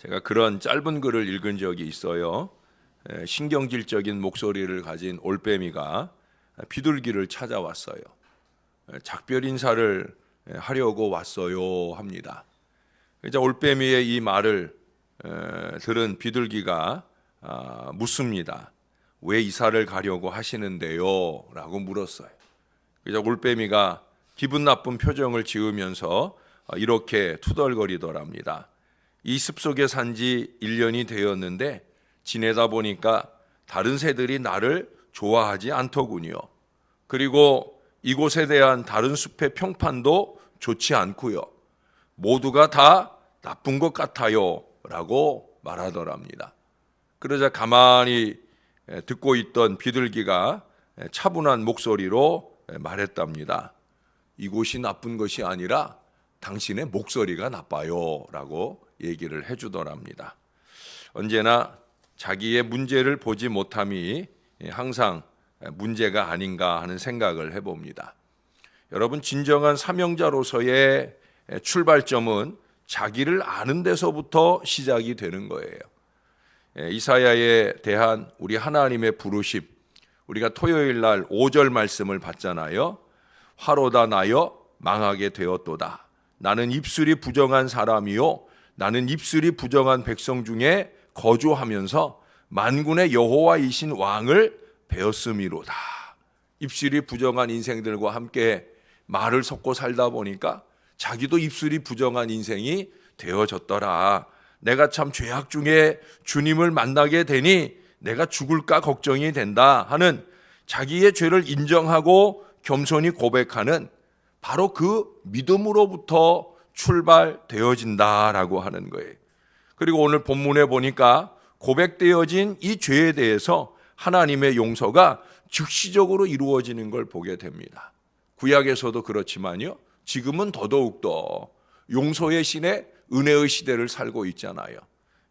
제가 그런 짧은 글을 읽은 적이 있어요. 신경질적인 목소리를 가진 올빼미가 비둘기를 찾아왔어요. 작별 인사를 하려고 왔어요 합니다. 이제 올빼미의 이 말을 들은 비둘기가 묻습니다. 왜 이사를 가려고 하시는데요? 라고 물었어요. 이제 올빼미가 기분 나쁜 표정을 지으면서 이렇게 투덜거리더랍니다. 이 숲속에 산 지 1년이 되었는데 지내다 보니까 다른 새들이 나를 좋아하지 않더군요. 그리고 이곳에 대한 다른 숲의 평판도 좋지 않고요. 모두가 다 나쁜 것 같아요 라고 말하더랍니다. 그러자 가만히 듣고 있던 비둘기가 차분한 목소리로 말했답니다. 이곳이 나쁜 것이 아니라 당신의 목소리가 나빠요 라고 얘기를 해주더랍니다. 언제나 자기의 문제를 보지 못함이 항상 문제가 아닌가 하는 생각을 해봅니다. 여러분, 진정한 사명자로서의 출발점은 자기를 아는 데서부터 시작이 되는 거예요. 이사야에 대한 우리 하나님의 부르심, 우리가 토요일 날 5절 말씀을 봤잖아요. 화로다 나여 망하게 되었도다. 나는 입술이 부정한 사람이요 나는 입술이 부정한 백성 중에 거주하면서 만군의 여호와이신 왕을 배웠음이로다. 입술이 부정한 인생들과 함께 말을 섞고 살다 보니까 자기도 입술이 부정한 인생이 되어졌더라. 내가 참 죄악 중에 주님을 만나게 되니 내가 죽을까 걱정이 된다 하는 자기의 죄를 인정하고 겸손히 고백하는 바로 그 믿음으로부터 출발되어진다라고 하는 거예요. 그리고 오늘 본문에 보니까 고백되어진 이 죄에 대해서 하나님의 용서가 즉시적으로 이루어지는 걸 보게 됩니다. 구약에서도 그렇지만요, 지금은 더더욱더 용서의 신의 은혜의 시대를 살고 있잖아요.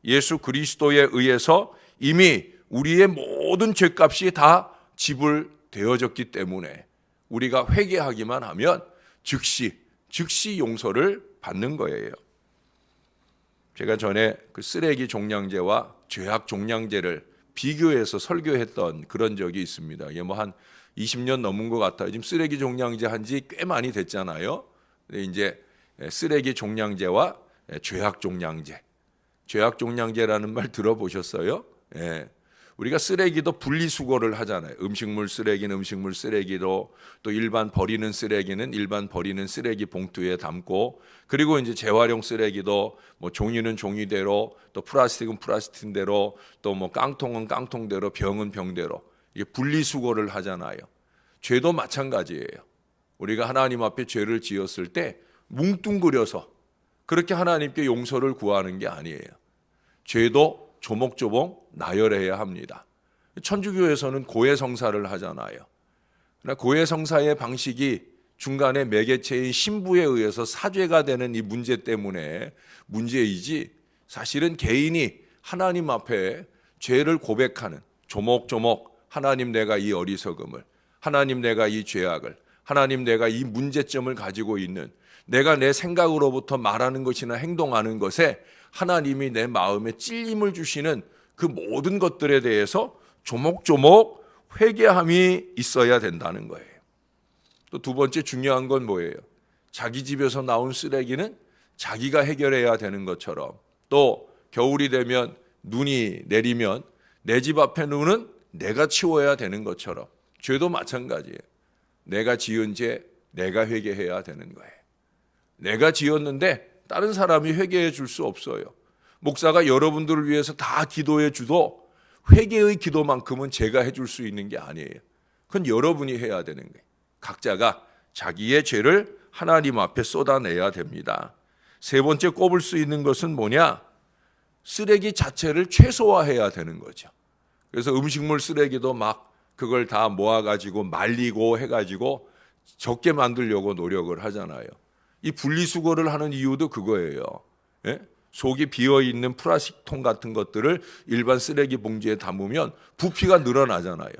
예수 그리스도에 의해서 이미 우리의 모든 죄값이 다 지불되어졌기 때문에 우리가 회개하기만 하면 즉시 용서를 받는 거예요. 제가 전에 그 쓰레기 종량제와 죄악 종량제를 비교해서 설교했던 그런 적이 있습니다. 이게 뭐 한 20년 넘은 것 같아요. 지금 쓰레기 종량제 한지 꽤 많이 됐잖아요. 근데 이제 쓰레기 종량제와 죄악 종량제. 죄악 종량제라는 말 들어보셨어요? 예. 우리가 쓰레기도 분리수거를 하잖아요. 음식물 쓰레기는 음식물 쓰레기로, 또 일반 버리는 쓰레기는 일반 버리는 쓰레기 봉투에 담고, 그리고 이제 재활용 쓰레기도 뭐 종이는 종이대로, 또 플라스틱은 플라스틱대로, 또 뭐 깡통은 깡통대로, 병은 병대로 이게 분리수거를 하잖아요. 죄도 마찬가지예요. 우리가 하나님 앞에 죄를 지었을 때 뭉뚱그려서 그렇게 하나님께 용서를 구하는 게 아니에요. 죄도 조목조목 나열해야 합니다. 천주교에서는 고해성사를 하잖아요. 그러나 고해성사의 방식이 중간에 매개체인 신부에 의해서 사죄가 되는 이 문제 때문에 문제이지, 사실은 개인이 하나님 앞에 죄를 고백하는, 조목조목 하나님 내가 이 어리석음을, 하나님 내가 이 죄악을, 하나님 내가 이 문제점을 가지고 있는, 내가 내 생각으로부터 말하는 것이나 행동하는 것에 하나님이 내 마음에 찔림을 주시는 그 모든 것들에 대해서 조목조목 회개함이 있어야 된다는 거예요. 또 두 번째 중요한 건 뭐예요? 자기 집에서 나온 쓰레기는 자기가 해결해야 되는 것처럼, 또 겨울이 되면 눈이 내리면 내 집 앞에 눈은 내가 치워야 되는 것처럼 죄도 마찬가지예요. 내가 지은 죄 내가 회개해야 되는 거예요. 내가 지었는데 다른 사람이 회개해 줄 수 없어요. 목사가 여러분들을 위해서 다 기도해 주도 회개의 기도만큼은 제가 해줄 수 있는 게 아니에요. 그건 여러분이 해야 되는 거예요. 각자가 자기의 죄를 하나님 앞에 쏟아내야 됩니다. 세 번째 꼽을 수 있는 것은 뭐냐? 쓰레기 자체를 최소화해야 되는 거죠. 그래서 음식물 쓰레기도 막 그걸 다 모아가지고 말리고 해가지고 적게 만들려고 노력을 하잖아요. 이 분리수거를 하는 이유도 그거예요. 예? 속이 비어있는 플라스틱 통 같은 것들을 일반 쓰레기 봉지에 담으면 부피가 늘어나잖아요.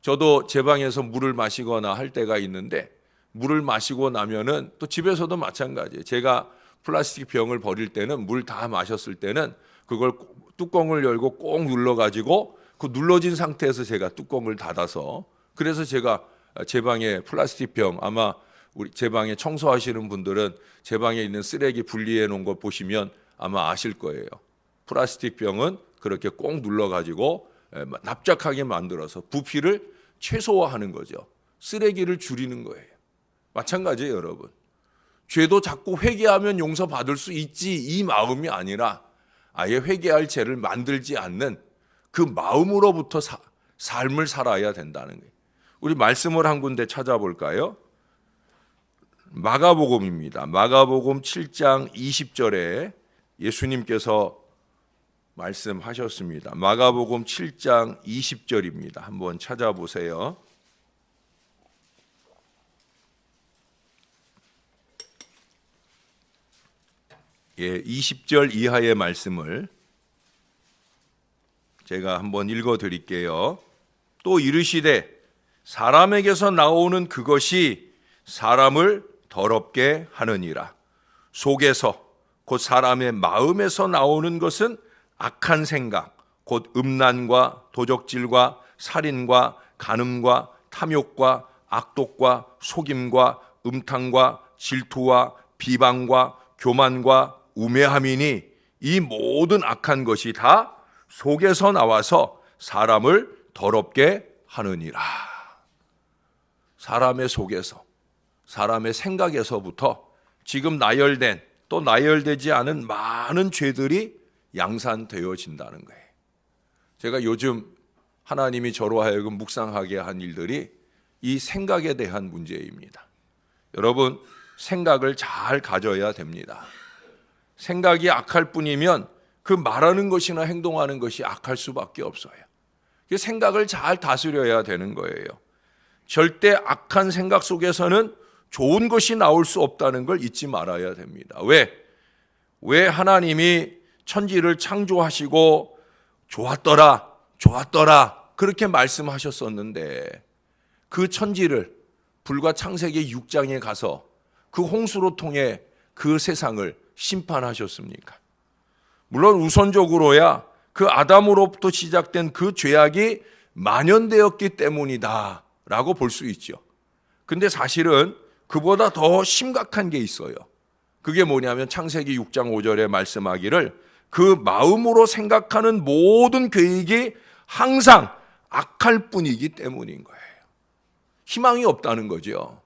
저도 제 방에서 물을 마시거나 할 때가 있는데, 물을 마시고 나면은 또 집에서도 마찬가지예요. 제가 플라스틱 병을 버릴 때는 물 다 마셨을 때는 그걸 뚜껑을 열고 꼭 눌러가지고 그 눌러진 상태에서 제가 뚜껑을 닫아서 그래서 제가 제 방에 플라스틱 병 아마 우리 제 방에 청소하시는 분들은 제 방에 있는 쓰레기 분리해 놓은 거 보시면 아마 아실 거예요. 플라스틱 병은 그렇게 꼭 눌러가지고 납작하게 만들어서 부피를 최소화하는 거죠. 쓰레기를 줄이는 거예요. 마찬가지예요, 여러분. 죄도 자꾸 회개하면 용서받을 수 있지 이 마음이 아니라 아예 회개할 죄를 만들지 않는 그 마음으로부터 삶을 살아야 된다는 거예요. 우리 말씀을 한 군데 찾아볼까요? 마가복음입니다. 마가복음 7장 20절에 예수님께서 말씀하셨습니다. 마가복음 7장 20절입니다. 한번 찾아보세요. 예, 20절 이하의 말씀을 제가 한번 읽어 드릴게요. 또 이르시되 사람에게서 나오는 그것이 사람을 더럽게 하느니라. 속에서 곧 사람의 마음에서 나오는 것은 악한 생각, 곧 음란과 도적질과 살인과 간음과 탐욕과 악독과 속임과 음탕과 질투와 비방과 교만과 우매함이니 이 모든 악한 것이 다 속에서 나와서 사람을 더럽게 하느니라. 사람의 속에서, 사람의 생각에서부터 지금 나열된 또 나열되지 않은 많은 죄들이 양산되어진다는 거예요. 제가 요즘 하나님이 저로 하여금 묵상하게 한 일들이 이 생각에 대한 문제입니다. 여러분, 생각을 잘 가져야 됩니다. 생각이 악할 뿐이면 그 말하는 것이나 행동하는 것이 악할 수밖에 없어요. 생각을 잘 다스려야 되는 거예요. 절대 악한 생각 속에서는 좋은 것이 나올 수 없다는 걸 잊지 말아야 됩니다. 왜 하나님이 천지를 창조하시고 좋았더라 그렇게 말씀하셨었는데 그 천지를 불과 창세기 6장에 가서 그 홍수로 통해 그 세상을 심판하셨습니까? 물론 우선적으로야 그 아담으로부터 시작된 그 죄악이 만연되었기 때문이다 라고 볼 수 있죠. 근데 사실은 그보다 더 심각한 게 있어요. 그게 뭐냐면 창세기 6장 5절에 말씀하기를 그 마음으로 생각하는 모든 계획이 항상 악할 뿐이기 때문인 거예요. 희망이 없다는 거죠.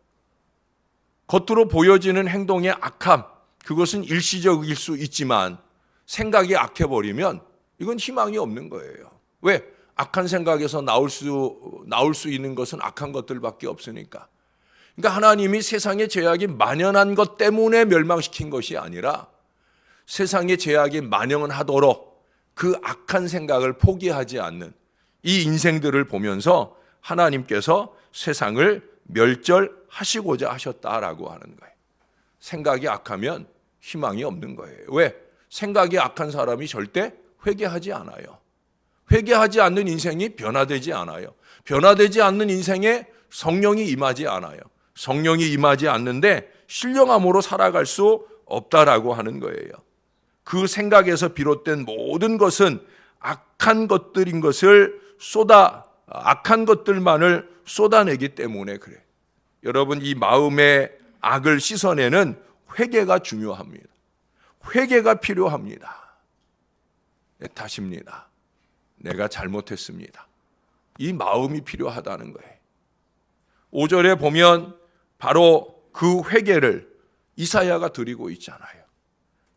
겉으로 보여지는 행동의 악함, 그것은 일시적일 수 있지만 생각이 악해버리면 이건 희망이 없는 거예요. 왜? 악한 생각에서 나올 수 있는 것은 악한 것들밖에 없으니까. 그러니까 하나님이 세상의 죄악이 만연한 것 때문에 멸망시킨 것이 아니라 세상의 죄악이 만연하도록 그 악한 생각을 포기하지 않는 이 인생들을 보면서 하나님께서 세상을 멸절하시고자 하셨다라고 하는 거예요. 생각이 악하면 희망이 없는 거예요. 왜? 생각이 악한 사람이 절대 회개하지 않아요. 회개하지 않는 인생이 변화되지 않아요. 변화되지 않는 인생에 성령이 임하지 않아요. 성령이 임하지 않는데 신령함으로 살아갈 수 없다라고 하는 거예요. 그 생각에서 비롯된 모든 것은 악한 것들인 것을 악한 것들만을 쏟아내기 때문에 그래. 여러분, 이 마음의 악을 씻어내는 회개가 중요합니다. 회개가 필요합니다. 내 탓입니다. 내가 잘못했습니다. 이 마음이 필요하다는 거예요. 5절에 보면 바로 그 회개를 이사야가 드리고 있잖아요.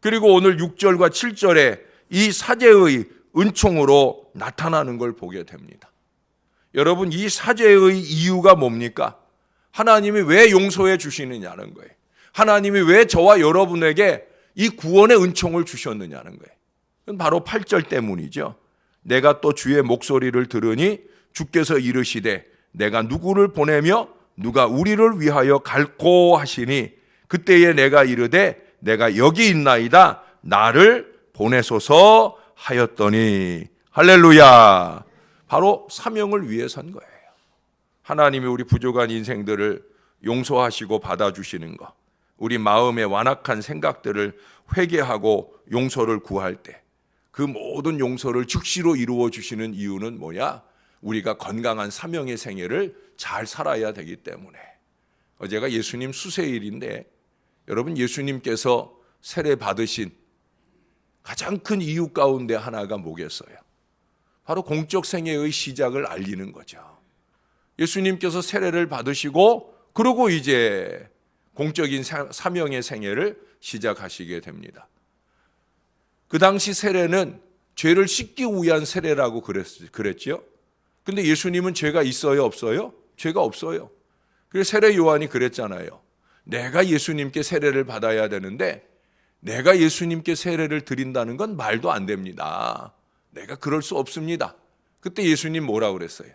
그리고 오늘 6절과 7절에 이 사죄의 은총으로 나타나는 걸 보게 됩니다. 여러분, 이 사죄의 이유가 뭡니까? 하나님이 왜 용서해 주시느냐는 거예요. 하나님이 왜 저와 여러분에게 이 구원의 은총을 주셨느냐는 거예요. 그건 바로 8절 때문이죠. 내가 또 주의 목소리를 들으니 주께서 이르시되 내가 누구를 보내며 누가 우리를 위하여 갈고 하시니 그때에 내가 이르되 내가 여기 있나이다 나를 보내소서 하였더니 할렐루야. 바로 사명을 위해서인 거예요. 하나님이 우리 부족한 인생들을 용서하시고 받아주시는 것, 우리 마음의 완악한 생각들을 회개하고 용서를 구할 때 그 모든 용서를 즉시로 이루어 주시는 이유는 뭐냐? 우리가 건강한 사명의 생애를 잘 살아야 되기 때문에. 어제가 예수님 수세일인데 여러분, 예수님께서 세례 받으신 가장 큰 이유 가운데 하나가 뭐겠어요? 바로 공적 생애의 시작을 알리는 거죠. 예수님께서 세례를 받으시고 그러고 이제 공적인 사명의 생애를 시작하시게 됩니다. 그 당시 세례는 죄를 씻기 위한 세례라고 그랬죠. 근데 예수님은 죄가 있어요, 없어요? 죄가 없어요. 그래서 세례 요한이 그랬잖아요. 내가 예수님께 세례를 받아야 되는데 내가 예수님께 세례를 드린다는 건 말도 안 됩니다. 내가 그럴 수 없습니다. 그때 예수님 뭐라고 그랬어요?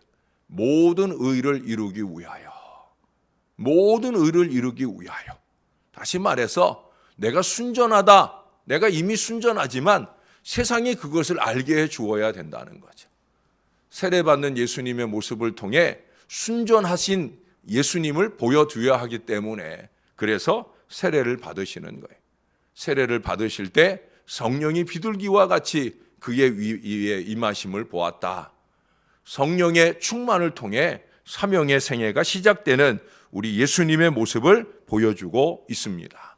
모든 의를 이루기 위하여. 모든 의를 이루기 위하여. 다시 말해서 내가 순전하다. 내가 이미 순전하지만 세상이 그것을 알게 해 주어야 된다는 거죠. 세례받는 예수님의 모습을 통해 순전하신 예수님을 보여줘야 하기 때문에 그래서 세례를 받으시는 거예요. 세례를 받으실 때 성령이 비둘기와 같이 그의 위에 임하심을 보았다. 성령의 충만을 통해 사명의 생애가 시작되는 우리 예수님의 모습을 보여주고 있습니다.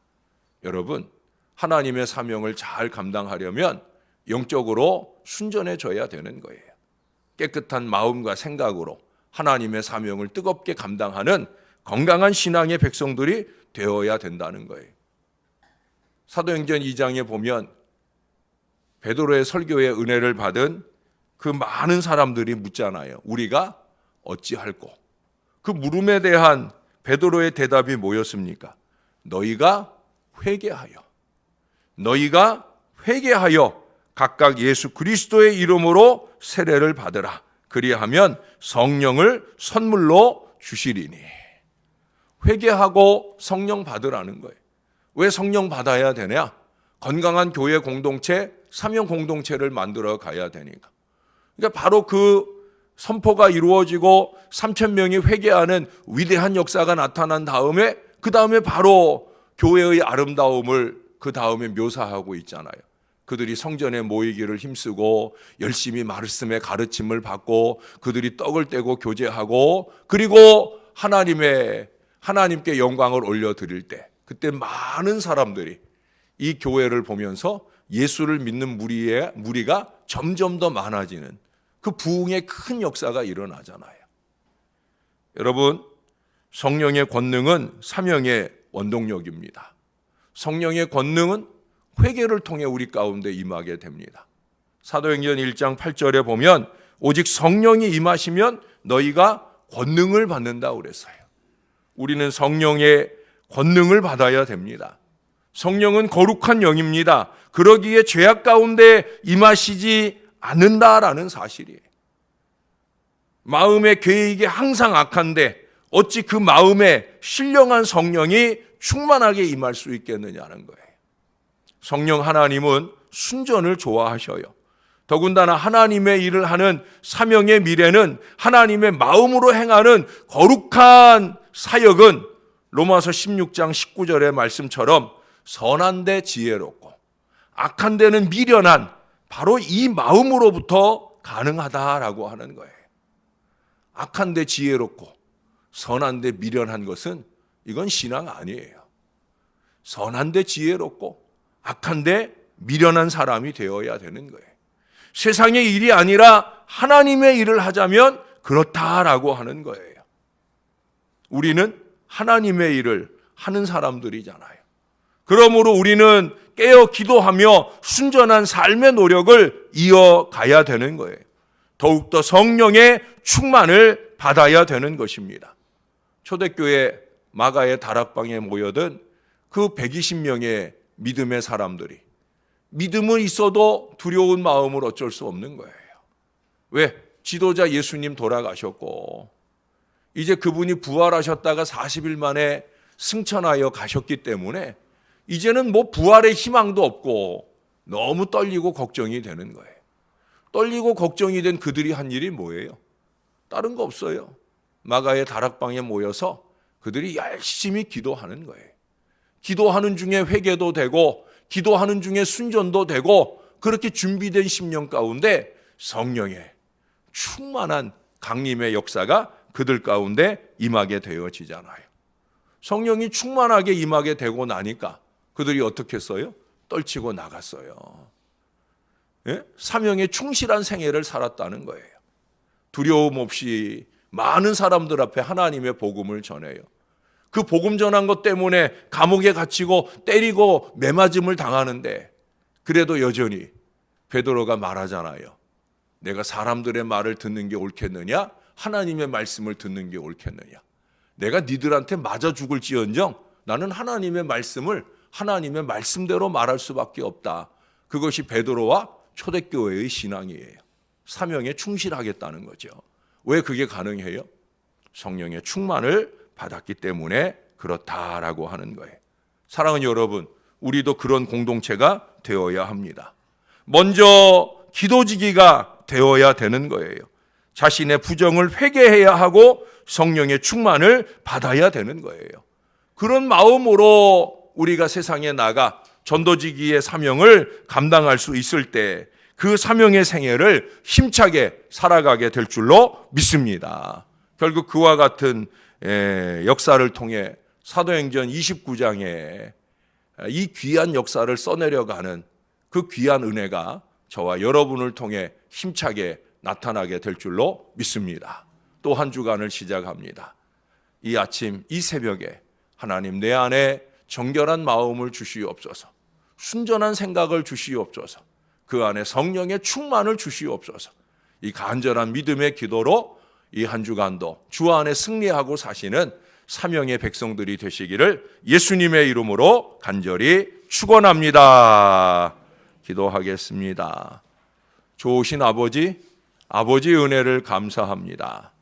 여러분, 하나님의 사명을 잘 감당하려면 영적으로 순전해져야 되는 거예요. 깨끗한 마음과 생각으로 하나님의 사명을 뜨겁게 감당하는 건강한 신앙의 백성들이 되어야 된다는 거예요. 사도행전 2장에 보면 베드로의 설교의 은혜를 받은 그 많은 사람들이 묻잖아요. 우리가 어찌할꼬? 그 물음에 대한 베드로의 대답이 뭐였습니까? 너희가 회개하여 각각 예수 그리스도의 이름으로 세례를 받으라. 그리하면 성령을 선물로 주시리니. 회개하고 성령 받으라는 거예요. 왜 성령 받아야 되냐? 건강한 교회 공동체, 사명 공동체를 만들어 가야 되니까. 그러니까 바로 그 선포가 이루어지고 3,000명이 회개하는 위대한 역사가 나타난 다음에 그 다음에 바로 교회의 아름다움을 그 다음에 묘사하고 있잖아요. 그들이 성전에 모이기를 힘쓰고 열심히 말씀의 가르침을 받고 그들이 떡을 떼고 교제하고 그리고 하나님께 영광을 올려드릴 때 그때 많은 사람들이 이 교회를 보면서 예수를 믿는 무리가 점점 더 많아지는 그 부흥의 큰 역사가 일어나잖아요. 여러분, 성령의 권능은 사명의 원동력입니다. 성령의 권능은 회개를 통해 우리 가운데 임하게 됩니다. 사도행전 1장 8절에 보면 오직 성령이 임하시면 너희가 권능을 받는다고 그랬어요. 우리는 성령의 권능을 받아야 됩니다. 성령은 거룩한 영입니다. 그러기에 죄악 가운데 임하시지 않는다라는 사실이에요. 마음의 계획이 항상 악한데 어찌 그 마음에 신령한 성령이 충만하게 임할 수 있겠느냐는 거예요. 성령 하나님은 순전을 좋아하셔요. 더군다나 하나님의 일을 하는 사명의 미래는 하나님의 마음으로 행하는 거룩한 사역은 로마서 16장 19절의 말씀처럼 선한 데 지혜롭고 악한 데는 미련한 바로 이 마음으로부터 가능하다라고 하는 거예요. 악한 데 지혜롭고 선한 데 미련한 것은 이건 신앙 아니에요. 선한 데 지혜롭고 악한 데 미련한 사람이 되어야 되는 거예요. 세상의 일이 아니라 하나님의 일을 하자면 그렇다라고 하는 거예요. 우리는 하나님의 일을 하는 사람들이잖아요. 그러므로 우리는 깨어 기도하며 순전한 삶의 노력을 이어가야 되는 거예요. 더욱더 성령의 충만을 받아야 되는 것입니다. 초대교회 마가의 다락방에 모여든 그 120명의 믿음의 사람들이 믿음은 있어도 두려운 마음을 어쩔 수 없는 거예요. 왜? 지도자 예수님 돌아가셨고 이제 그분이 부활하셨다가 40일 만에 승천하여 가셨기 때문에 이제는 뭐 부활의 희망도 없고 너무 떨리고 걱정이 되는 거예요. 떨리고 걱정이 된 그들이 한 일이 뭐예요? 다른 거 없어요. 마가의 다락방에 모여서 그들이 열심히 기도하는 거예요. 기도하는 중에 회개도 되고 기도하는 중에 순전도 되고 그렇게 준비된 10년 가운데 성령의 충만한 강림의 역사가 그들 가운데 임하게 되어지잖아요. 성령이 충만하게 임하게 되고 나니까 그들이 어떻게 했어요? 떨치고 나갔어요. 예? 사명에 충실한 생애를 살았다는 거예요. 두려움 없이 많은 사람들 앞에 하나님의 복음을 전해요. 그 복음 전한 것 때문에 감옥에 갇히고 때리고 매맞음을 당하는데 그래도 여전히 베드로가 말하잖아요. 내가 사람들의 말을 듣는 게 옳겠느냐? 하나님의 말씀을 듣는 게 옳겠느냐? 내가 니들한테 맞아 죽을지언정 나는 하나님의 말씀을 하나님의 말씀대로 말할 수밖에 없다. 그것이 베드로와 초대교회의 신앙이에요. 사명에 충실하겠다는 거죠. 왜 그게 가능해요? 성령의 충만을 받았기 때문에 그렇다라고 하는 거예요. 사랑하는 여러분, 우리도 그런 공동체가 되어야 합니다. 먼저 기도지기가 되어야 되는 거예요. 자신의 부정을 회개해야 하고 성령의 충만을 받아야 되는 거예요. 그런 마음으로 우리가 세상에 나가 전도지기의 사명을 감당할 수 있을 때 그 사명의 생애를 힘차게 살아가게 될 줄로 믿습니다. 결국 그와 같은 역사를 통해 사도행전 29장에 이 귀한 역사를 써내려가는 그 귀한 은혜가 저와 여러분을 통해 힘차게 나타나게 될 줄로 믿습니다. 또 한 주간을 시작합니다. 이 아침, 이 새벽에 하나님 내 안에 정결한 마음을 주시옵소서, 순전한 생각을 주시옵소서, 그 안에 성령의 충만을 주시옵소서. 이 간절한 믿음의 기도로 이 한 주간도 주 안에 승리하고 사시는 사명의 백성들이 되시기를 예수님의 이름으로 간절히 축원합니다. 기도하겠습니다. 좋으신 아버지, 아버지의 은혜를 감사합니다.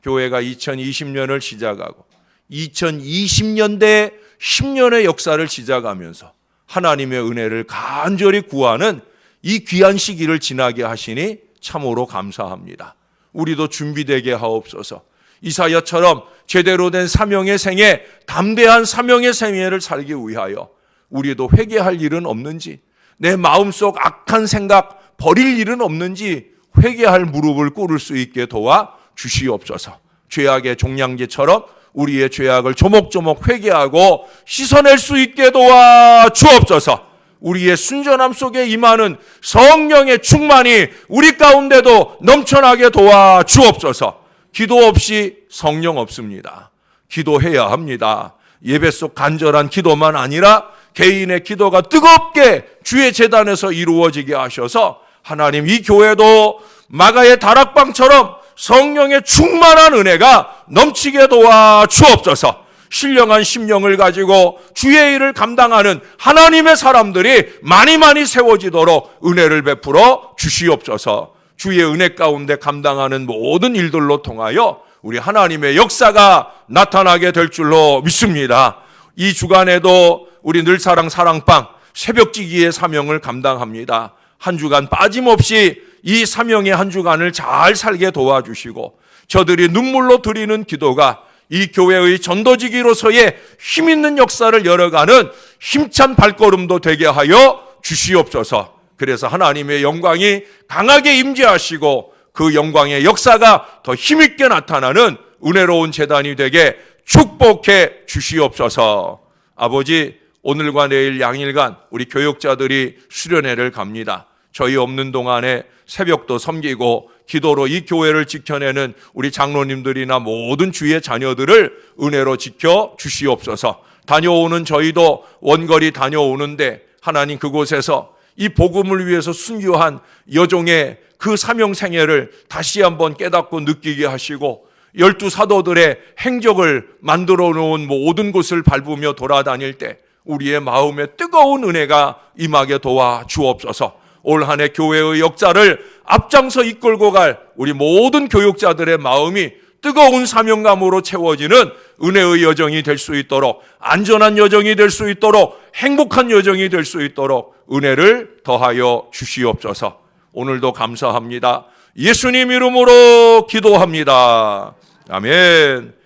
교회가 2020년을 시작하고 2020년대 10년의 역사를 시작하면서 하나님의 은혜를 간절히 구하는 이 귀한 시기를 지나게 하시니 참으로 감사합니다. 우리도 준비되게 하옵소서. 이사야처럼 제대로 된 사명의 생애, 담대한 사명의 생애를 살기 위하여 우리도 회개할 일은 없는지, 내 마음속 악한 생각 버릴 일은 없는지 회개할 무릎을 꿇을 수 있게 도와 주시옵소서. 죄악의 종량제처럼 우리의 죄악을 조목조목 회개하고 씻어낼 수 있게 도와 주옵소서. 우리의 순전함 속에 임하는 성령의 충만이 우리 가운데도 넘쳐나게 도와 주옵소서. 기도 없이 성령 없습니다. 기도해야 합니다. 예배 속 간절한 기도만 아니라 개인의 기도가 뜨겁게 주의 제단에서 이루어지게 하셔서 하나님 이 교회도 마가의 다락방처럼 성령의 충만한 은혜가 넘치게 도와 주옵소서. 신령한 심령을 가지고 주의 일을 감당하는 하나님의 사람들이 많이 세워지도록 은혜를 베풀어 주시옵소서. 주의 은혜 가운데 감당하는 모든 일들로 통하여 우리 하나님의 역사가 나타나게 될 줄로 믿습니다. 이 주간에도 우리 늘사랑 사랑방 새벽지기의 사명을 감당합니다. 한 주간 빠짐없이 이 사명의 한 주간을 잘 살게 도와주시고 저들이 눈물로 드리는 기도가 이 교회의 전도지기로서의 힘있는 역사를 열어가는 힘찬 발걸음도 되게 하여 주시옵소서. 그래서 하나님의 영광이 강하게 임재하시고 그 영광의 역사가 더 힘있게 나타나는 은혜로운 제단이 되게 축복해 주시옵소서. 아버지, 오늘과 내일 양일간 우리 교역자들이 수련회를 갑니다. 저희 없는 동안에 새벽도 섬기고 기도로 이 교회를 지켜내는 우리 장로님들이나 모든 주의 자녀들을 은혜로 지켜 주시옵소서. 다녀오는 저희도 원거리 다녀오는데 하나님 그곳에서 이 복음을 위해서 순교한 여종의 그 사명 생애를 다시 한번 깨닫고 느끼게 하시고 12 사도들의 행적을 만들어 놓은 모든 곳을 밟으며 돌아다닐 때 우리의 마음에 뜨거운 은혜가 임하게 도와 주옵소서. 올 한 해 교회의 역사를 앞장서 이끌고 갈 우리 모든 교육자들의 마음이 뜨거운 사명감으로 채워지는 은혜의 여정이 될 수 있도록, 안전한 여정이 될 수 있도록, 행복한 여정이 될 수 있도록 은혜를 더하여 주시옵소서. 오늘도 감사합니다. 예수님 이름으로 기도합니다. 아멘.